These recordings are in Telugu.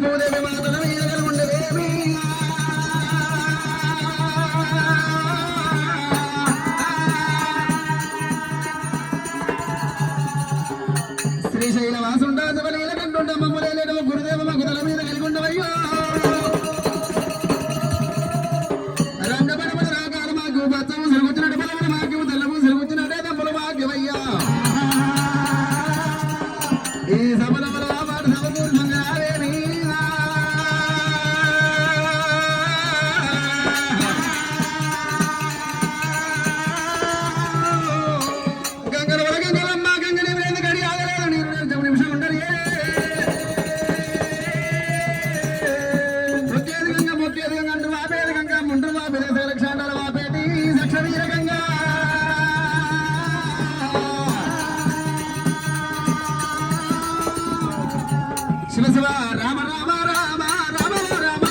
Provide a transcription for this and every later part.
భూదేవి మాతల మీద కలుగుండేవేమి శ్రీశైల వాసుండా శివలీల కంటుండ మమ్ములేలేడు గురుదేవ మగుదల మీద కలిగుండవయ్యో రంగపడమని రాగాలు మాకు బచ్చము సిరుగుచ్చినట్టు బలములు మాకు తెల్లము సిరుగుచ్చినట్టే తమ్ములు మాగ్యవయ్యా ఈ సబలముల వాడు సబపూర్ణంగా రావేమి గంగల వల గంగలమ్మ గంగని వేద గడి ఆగలేదు నీరు నిమిషం ఉండరు మొక్కేది గంగ అంటూ వాపేది గంగ ముండ్రు వాపేది సలక్షాండాల వాపేది సక్షవీర గంగా శివ శివ రామ రామ రామ రామ రామ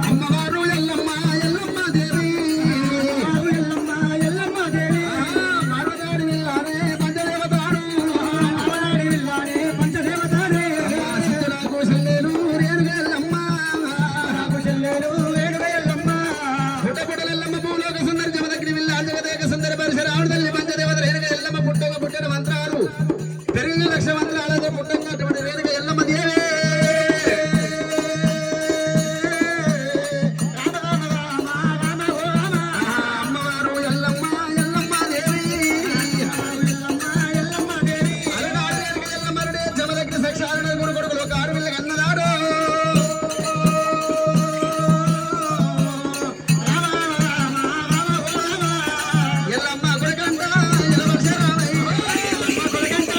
అమ్మవారు ఎల్లమ్మ ఎల్లమ్మ దేవి మాడదాడి విల్లానే పంచదేవతాడు సిద్ధులకు చెల్లెలు రేణుగా ఎల్లమ్మ పుట్టపుటలెల్లమ్మ భూలోక సుందరి జమదగ్ని విల్లా జగదేక సుందరి పరశురాముడు తల్లి పంచదేవత రేణుగా ఎల్లమ్మ పుట్టిన మంత్రాలు పెరిగిన లక్ష మంత్రాలతో పుట్టినటువంటి రేణుగా ఎల్లమ్మ దేవి అమ్మవారు ఎల్లమ్మ ఎల్లమ్మ దేవి అలనాడు రేణుగా ఎల్లమ్మరుడే జమదగ్ని సాక్షారణ గురు కొడుకులు ఒక ఆడపిల్లకి అన్ననాడు ఎల్లమ్మ కొడుకంట ఎలవర్షరామయ్య ఎల్లమ్మ కొడుకాద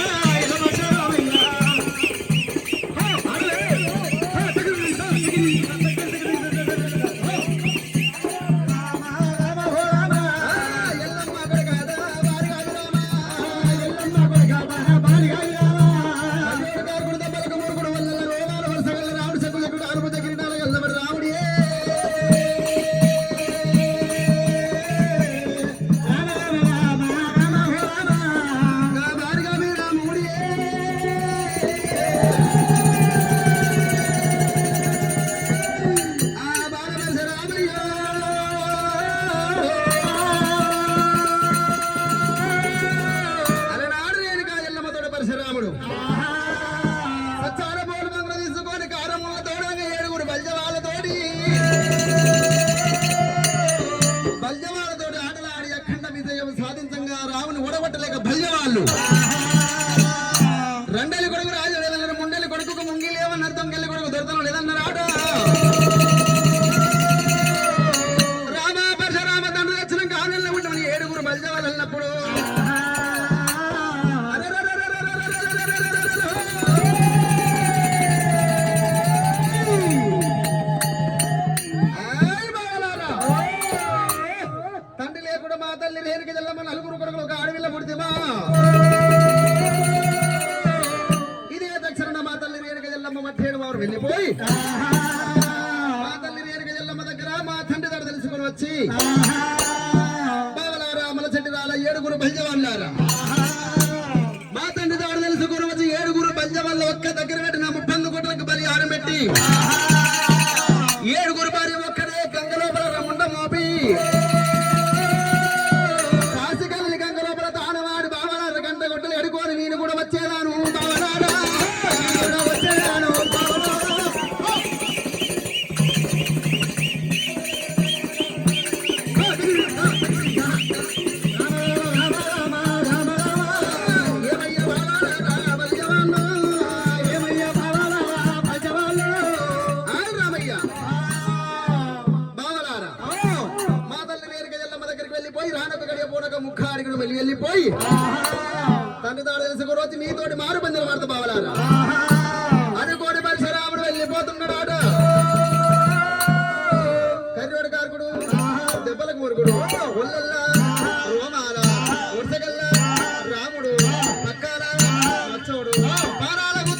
వారి కాదు రామ దెబ్బలకు మూడుకుడు వల్ల రోగాలు వరుసగల రాముడు చెక్కులకు ఆరుబుద్ధ కిరీటాల ఎల్లమరి రాముడే నా భార్యగా మీ రాముడే ఆ బాలవర్ష రామయ్య అలనాడు రేణుగా ఎల్లమ్మతోడ పరశురాముడు సచ్చార పోలు మంగళ తీసుకొని కారముల తోడగా ఏడుగురు బల్జవాళ్ళతోటి ఆటలాడి అఖండ విజయం సాధించంగా రాముని ఓడగొట్టలేక బల్జవాళ్ళు రెండేళ్ళ కొడుకు రాజు లేదన్నారు ముండేళ్ళ కొడుకు ముంగి లేవని అర్థం కెళ్ళి కొడుకు దొరతనం లేదన్నారు ఆట రామ పరశురామ తండ్రి వచ్చిన కాలంలో ఉండమని ఏడుగురు బల్జవాళ్ళు వెళ్ళినప్పుడు తండ్రి లేకుండా మా తల్లి రేణుకి చెల్లమ్మ నలుగురు కొడుకులు ఒక ఆడవిల్ల పుడితేమా ఇదే దక్షిణ మా తల్లి రేణుకి చెల్లమ్మ మట్టేడు వారు వెళ్ళిపోయి మా తల్లి రేణుకి చెల్లమ్మ దగ్గర మా తండ్రి దగ్గర తెలుసుకొని వచ్చి బావలారా మలచెట్టి రాల ఏడుగురు బల్జవాళ్ళారా మా తండ్రి దగ్గర తెలుసుకొని వచ్చి ఏడుగురు బల్జవాళ్ళ ఒక్క దగ్గర పెట్టి నా 30 కోట్లకు బలిహారం పెట్టి ఏడుగురు భార్య ఒక్కడే గంగలోపల రముండ మోపి కాశికల్ని గంగలోపల తానవాడి బావలార గంట గొట్టలు ఎడుకోని నేను కూడా వచ్చేదాను బావలారా వచ్చేదాను వెళ్ళిపోయి తండ్రి తాడు తెలుసుకు రోజు నీతోటి మారు పందెలు పడతా బావలారా అది కోడి పరశురాముడు వెళ్ళిపోతున్నాడు కర్రోడు కార్కుడు దెబ్బలకు మురుగుడు ఒళ్ళల్లా రోమాల ఉడతగల్ల రాముడు పక్కాల మచ్చోడు పానాలకు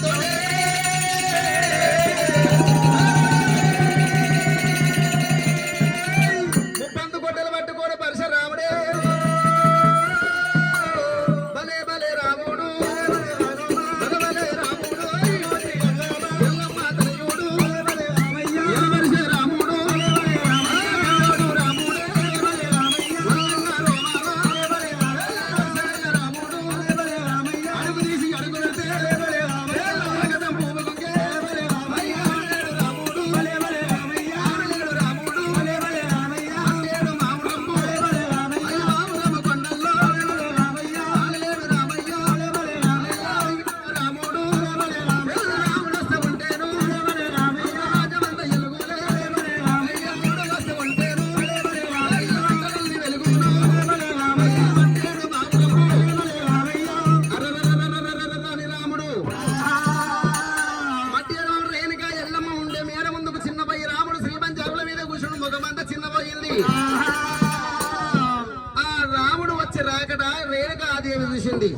ఆ రాముడు వచ్చి రాకట రేణుకాదేవి చూసింది.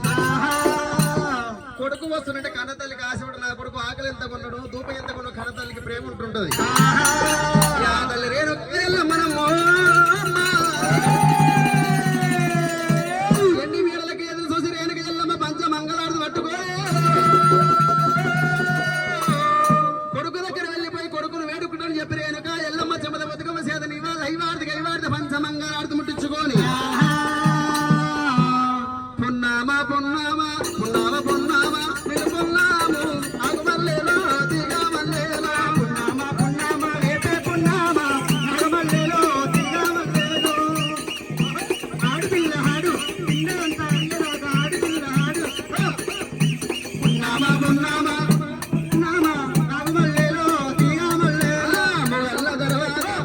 కొడుకు వస్తున్నట్టే కన్నతల్లికి ఆశపడి నా కొడుకు ఆకలి ఎంత కొన్నాడు ధూపం ఎంత కొన్నాడు కన్నతల్లికి ప్రేమ ఉంటుంటది. తల్లి రేణుక మనము ఎన్ని వీళ్ళకి ఎదురు చూసి రేణుక ఎల్లమ్మ పంచ మంగళారతి పట్టుకో కొడుకు దగ్గర వెళ్ళిపోయి కొడుకును వేడుకుంటాను చెప్పి రేణుక ఎల్లమ్మ చెమద బతుకమ్మ చేత నీవాళ్ళు ఐవాడితే పంచ మంగళారతి ముట్టించుకొని పున్నామా పున్నామా పున్నామా పున్నామా మీరు పున్నాము ఆగుమల్లేలో దిగమల్లేలో పున్నామా పున్నామా రేపే పున్నామా ఆగుమల్లేలో దిగమల్లేలో ఆడుపిల్ల ఆడు పిల్లలంతా అందరూ ఆడుపిల్ల ఆడు పున్నామా పున్నామా పున్నామా ఆగుమల్లేలో దిగమల్లేలో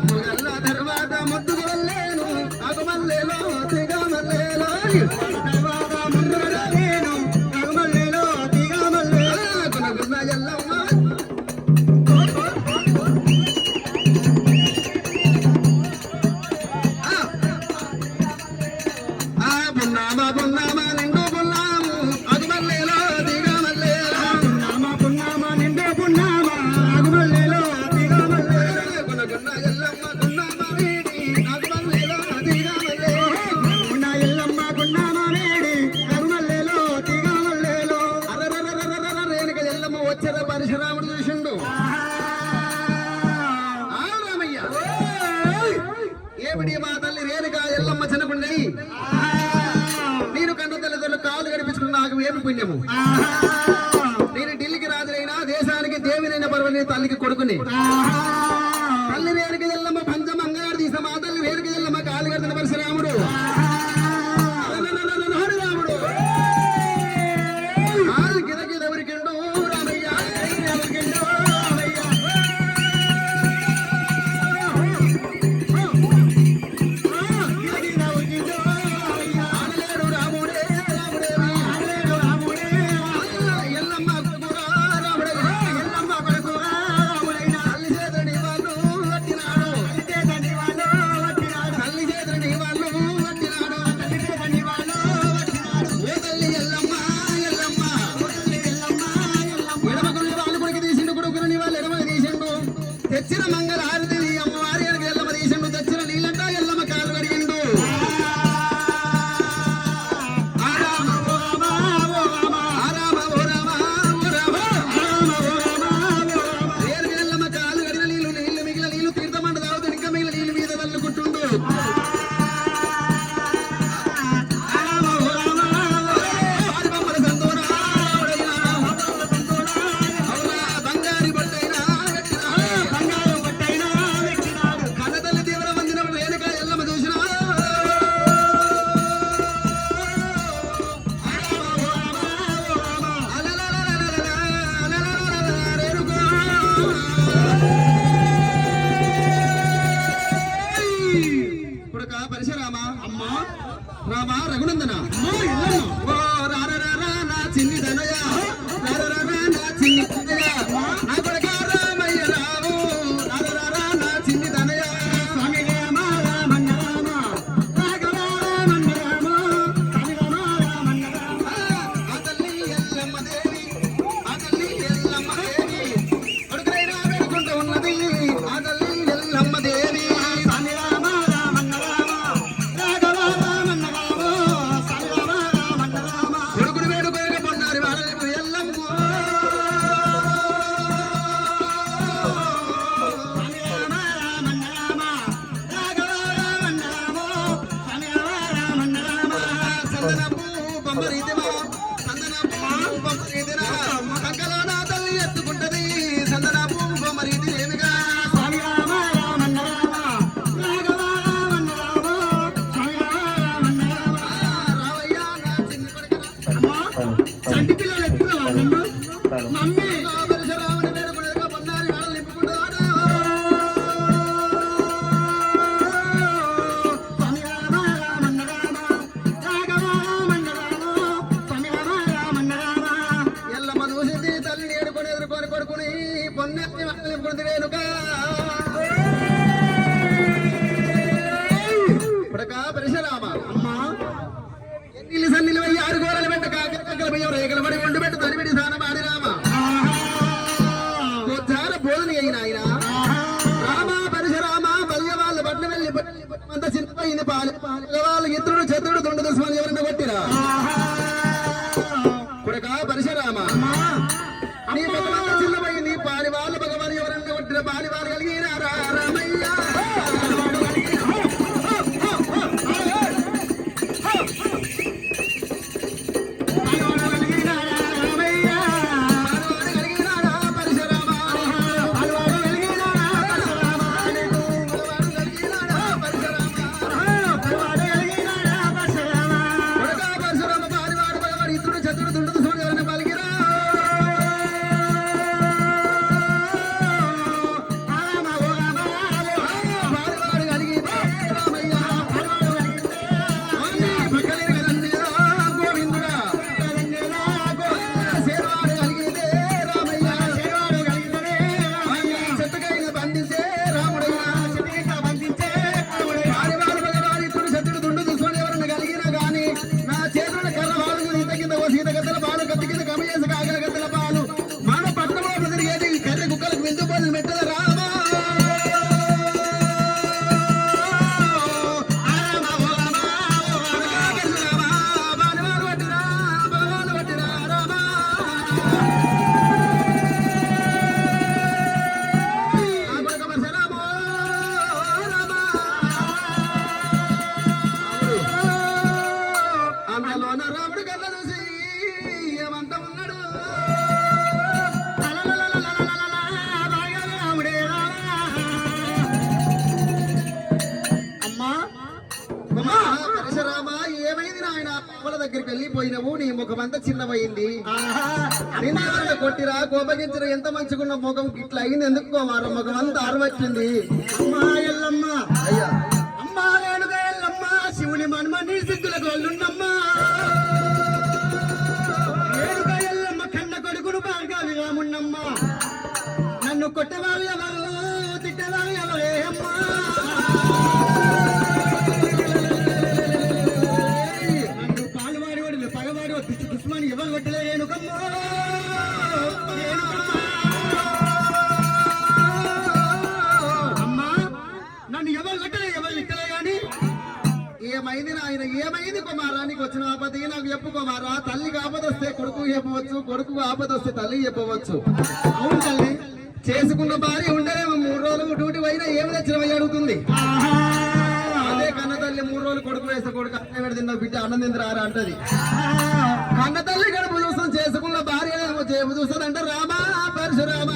ముగల్ల తర్వాత ముద్దుకు వెళ్ళేను ఆగుమల్లేలో దిగమల్లేలో పరశురాముడు చూసిండు. రామయ్య ఏమిటి మా తల్లి రేణుక ఎల్లమ్మ చిన్నకుండి నేను కన్న తల్లిదండ్రులు కాలు గడిపించుకున్న నాకు ఏమి పుణ్యము. నేను ఢిల్లీకి రాజులైనా దేశానికి దేవినైన పర్వాలేదు తల్లికి కొడుకుని తల్లి రేణుక ఎల్లమ్మ పంచమ అంగనాడు తీసిన మా తల్లి రేణుక ఎల్లమ్మ కాలు గడిచిన పరశురాముడు రాముడు కాలు గిరకి ఎవరికిండు తెచ్చిన మంగళ హారతి అమ్మవారి ఎల్లమ్మ తీసిండు తెచ్చిన నీళ్ళంట ఎల్లమ్మ కాలు కడిగిండు. ఎల్లమ్మ కాలు కడిగిన నీళ్లు మిగిలిన నీళ్లు తీర్థమంట తాగుతూ ఇంకా మిగిలిన నీళ్ళు మీద తల్లుకుంటుండు. పరశురామ అమ్మా రామ రఘునందన ఓ రారా నా చిన్ని దనయ రారా నా చిన్ని దనయ నా కొడుక రామయ్య రావు రారా నా చిన్ని దనయ స్వామి రామ రామన్న రామ రాఘవ రామన్న రామ స్వామి రామ రామన్న రామ ఆ తల్లి ఎల్లమ్మ దేవి ఆ తల్లి ఎల్లమ్మ దేవి కొడుకైనా వేడుకుంటూ ఉన్నది ఆ తల్లి ఎల్లమ్మ దేవి స్వామి రామ రామన్న రామ రాఘవ రామన్న రామ వాళ్ళ దగ్గరికి వెళ్ళిపోయినవు నీ ముఖం అంతా చిన్నపోయింది ఆహా, నిన్న కొట్టిరా కోపగించిన ఎంత మంచిగున్న ముఖం ఇట్లా అయింది ఎందుకు కుమార ముఖం అంతా అరవచ్చింది అమ్మా ఎల్లమ్మ అయ్యా అమ్మా రేణుక ఎల్లమ్మ శివుని మన్మని సిద్ధుల గోళ్ళున్నమ్మా రేణుక ఎల్లమ్మ కన్న కొడుకును బాగా విరామున్నమ్మ నన్ను కొట్టేవాళ్ళు ఎవరు తిట్టేవాళ్ళు ఎవరే అమ్మా నన్ను పాలువాడి వాడు పగవాడి వాడు పిచ్చి దుష్మని ఎవరు కొట్టలే రేణుకమ్మా అమ్మా నన్ను ఎవరు కొట్టలే ఎవరు ఇక్కలే గాని ఏమైంది నాయన ఏమైంది కుమారా నీకు వచ్చిన ఆపద నాకు చెప్పు కుమారా తల్లికి ఆపద వస్తే కొడుకు చెప్పవచ్చు కొడుకు ఆపద వస్తే తల్లి చెప్పవచ్చు అవును తల్లి చేసుకున్న భార్య ఉండలేమో 3 రోజులు డ్యూటీ అయినా ఏమి తెచ్చినవయ్యి అడుగుతుంది అదే కన్న తల్లి 3 రోజులు కొడుకు వేస్తే కొడుకు అన్నం పెడితే బిడ్డ అన్నం తిందిరారా అంటది కన్న తల్లి గడుపు చూస్తాం చేసుకున్న భార్య చేపు చూస్తుంది అంటే రామా పరశురామ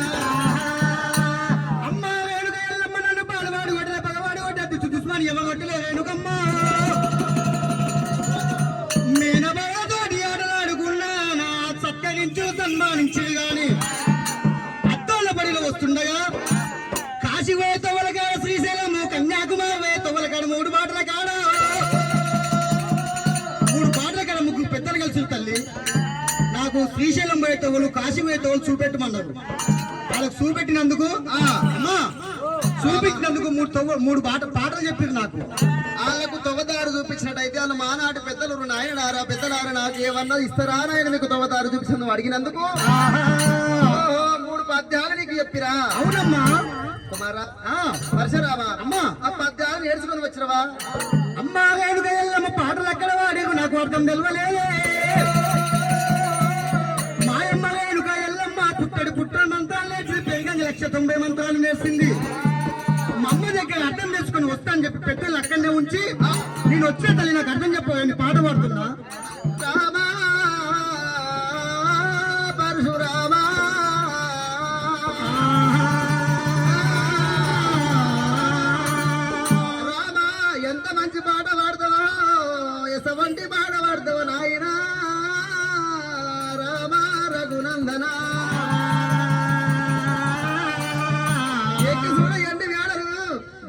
అమ్మ రేణుక ఎల్లమ్మ నన్ను పాడువాడు కొట్టలే పగవాడు కొట్టే దుష్మని ఎవరు కొట్టలే రేణుకమ్మ మేనబాతోటి ఆటలాడుకున్నా నా చక్కగించు సన్మానించి గాని అద్దోళ్ళ బడిలో వస్తుండగా కాశీ వే తొవలకాడ శ్రీశైలము కన్యాకుమారి వే తొవలకాడ 3 బాటల కాడ 3 బాటల కాడ 3 పెద్దలు కలిసి తల్లి నాకు శ్రీశైలం పోయే తోవలు కాశీ పోయే తోవలు చూపెట్టమన్నారు వాళ్ళకు చూపెట్టినందుకు అమ్మా చూపించినందుకు 3 పాటలు చెప్పారు నాకు వాళ్ళకు తొవదారు చూపించినట్టయితే వాళ్ళు మానాటి పెద్దలు నాయనడారా పెద్దలారా నాకు ఏమన్నా ఇస్తారా నాయన నీకు తొవదారు చూపించింది అడిగినందుకు ఓహో, 3 పద్యాలు నీకు చెప్పిరా అవునమ్మా కుమారా పరశురామా అమ్మా ఆ పద్యాలు నేర్చుకుని వచ్చినవా అమ్మా రేణుక ఎల్లమ్మ పాటలు ఎక్కడ వాడేవు నాకు అర్థం తెలవలేదే మాయమ్మ రేణుక ఎల్లమ్మ పుట్టడి మంత్రాలు నేర్చి పెరిగంజ 190 మంత్రాలు నేర్చింది మా అమ్మ దగ్గర అర్థం తెచ్చుకొని వస్తాను చెప్పి పెద్దలు అక్కడనే ఉంచి నేను వచ్చే తల్లి నాకు అర్థం చెప్పని పాట పాడుతున్నా రామా పరశురామా రామా ఎంత మంచి పాట పాడతావో ఎసవంటి పాట పాడతావో నాయనా రామా రఘునందనా ఎక్కి చూడ ఎండి వేడరు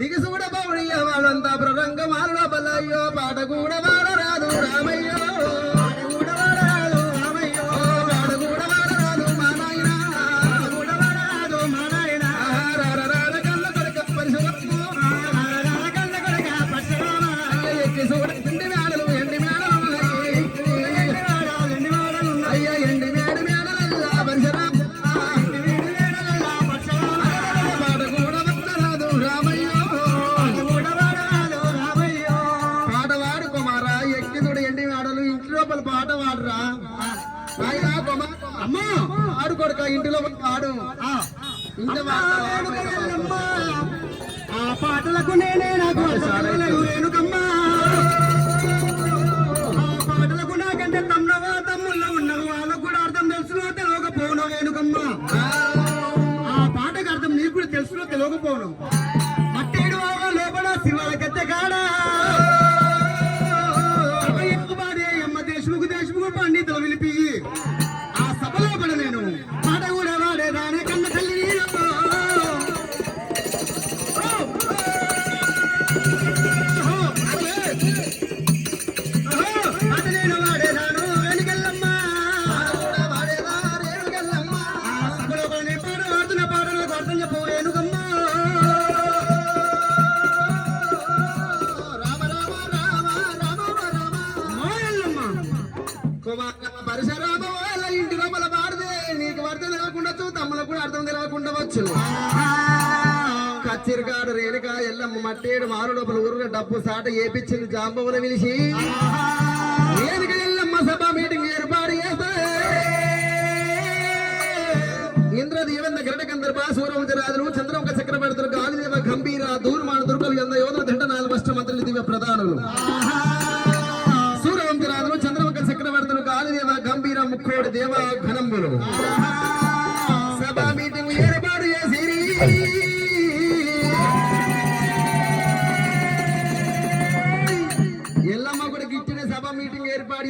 దిగి చూడ పౌడియ వాళ్ళంతా ప్రరంగ మారుల బలయ్యో పాట కూడా వాడరాదు రామయ్యో పాట కూడా వాడరాదు రామయ్యో పాట కూడా వాడరాదు మా నాయనా కూడా వాడరాదు మా నాయనా రార కళ్ళ కొడుక పరిశుభ్రము కళ్ళ కొడుక పరశురామ ఎక్కి చూడ ఎండి వేడలు అయ్యా ఎండి వేడి వేడలల్లా పరిశురామ పాట కూడా వాడరాదు రామయ్యో పాట వాడు కుమారా ఎక్కి చూడు ఎండి వాడలు ఇంటి లోపల పాట వాడరా నాయనా కుమార్ అమ్మా ఆడు కొడుక ఇంటి లోపల పాడు ఇంత ఆ పాటలకు నేనే నాకు అర్థమవలేదు రేణుకమ్మా ఆ పాటలకు నాకంటే తమ్ముడవా తమ్ముళ్ళ ఉన్నవు వాళ్ళకు కూడా అర్థం తెలుసునో తెలియకపోను రేణుకమ్మా ఆ పాటకు అర్థం నీకు కూడా తెలుసునో తెలియకపోను మట్టేడు వాగా లోపల శివాల గద్దె కాడా అమ్మ దేశముకు పండితులు విలిపి ఆ సభలో పడ నేను పాట కూడా వాడేదానే కన్న తల్లి నేను. పాట నేను వాడేదాను వెనుకెళ్ళమ్మ ఆ సభలో పడ నేను పాట వాడుతున్న పాటలకు అర్థం చెప్పు రేణుకమ్మ రామ రామ రామ రామ రామ మాయల్లమ్మ కుమార పరశురామ వాళ్ళ ఇంటి లోపల పాడితే నీకు అర్థం తెలవకుండా తమ్ములకు కూడా అర్థం తెలవకుండా వచ్చు కచ్చిరికాడు రేణుక ఎల్లమ్మ మట్టేడు మారు లోపల ఊరుగా డబ్బు సాట ఏపిచ్చింది జాంబవుల పిలిచి రేణుక ఎల్లమ్మ సభ మీటింగ్ ఏర్పాటు చేస్తే ఇంద్ర దేవేంద్ర గరట గంధర్వ సూరవంశరాజులు చంద్రముఖ చక్రవర్తులు గాలిదేవ గంభీర దూర్మాన దుర్గలు ఎంద యోధుల దండ 4 అష్ట మంత్రులు దివ్య ప్రధానులు సూరవంశరాజులు చంద్రముఖ చక్రవర్తులు గాలిదేవ గంభీర ముక్కోడి దేవ ఘనంబులు సభ మీటింగ్ ఏర్పాటు చేసి ఎల్లమ్మ కూడా గిట్టిన సభ మీటింగ్ ఏర్పాటు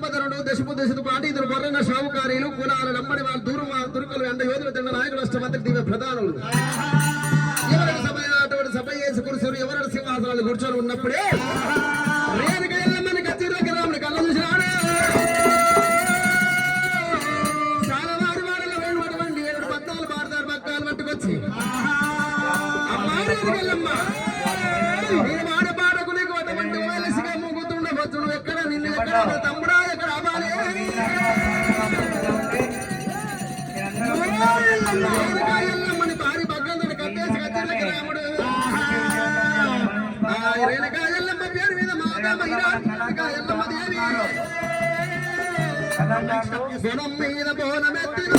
వీరభద్రుడు దశపు దశకు పాటీతులు బొర్రన్న షావుకారీలు కులాల నమ్మడి వాళ్ళు దుర్కలు ఎండ యోధులు తిన్న నాయకులు అష్టమంతకు దివ్య ప్రధానులు ఎవరికి సభ అటువంటి సభ చేసి కూర్చొని ఎవరి సింహాసనాలు కూర్చొని ఉన్నప్పుడే రేణుక ఎల్లమ్మని కచ్చిర్లకి రాముడి కళ్ళ చూసినాడు. చాలా వారి వాడలో వేణువటువంటి 7 పద్నాలు పాడతారు పక్కాలు పట్టుకొచ్చి అమ్మా రేణుక ఎల్లమ్మ నేను మాట పాటకు నీకు అటువంటి వయసుగా మూగుతుండవచ్చు. నువ్వు ఎక్కడ నిన్ను ఎక్కడ తమ్ముడా ఎక్కడ అవ్వాలి ఎల్లమ్మని భారీ భగవంతుని కట్టేసి కచ్చిర్లకి రాముడు. రేణుకా ఎల్లమ్మ పేరు మీద మాదమ్మ రేణుకా ఎల్లమ్మ దేవి గుణం మీద బోనమెత్తిన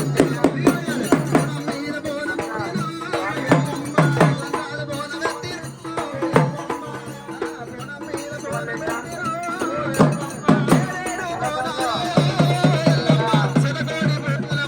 గుణం మీద బోనమెత్తిన బోనమెత్తిన గుణం మీద బోనమెత్తిన సిరగోడి పుట్ల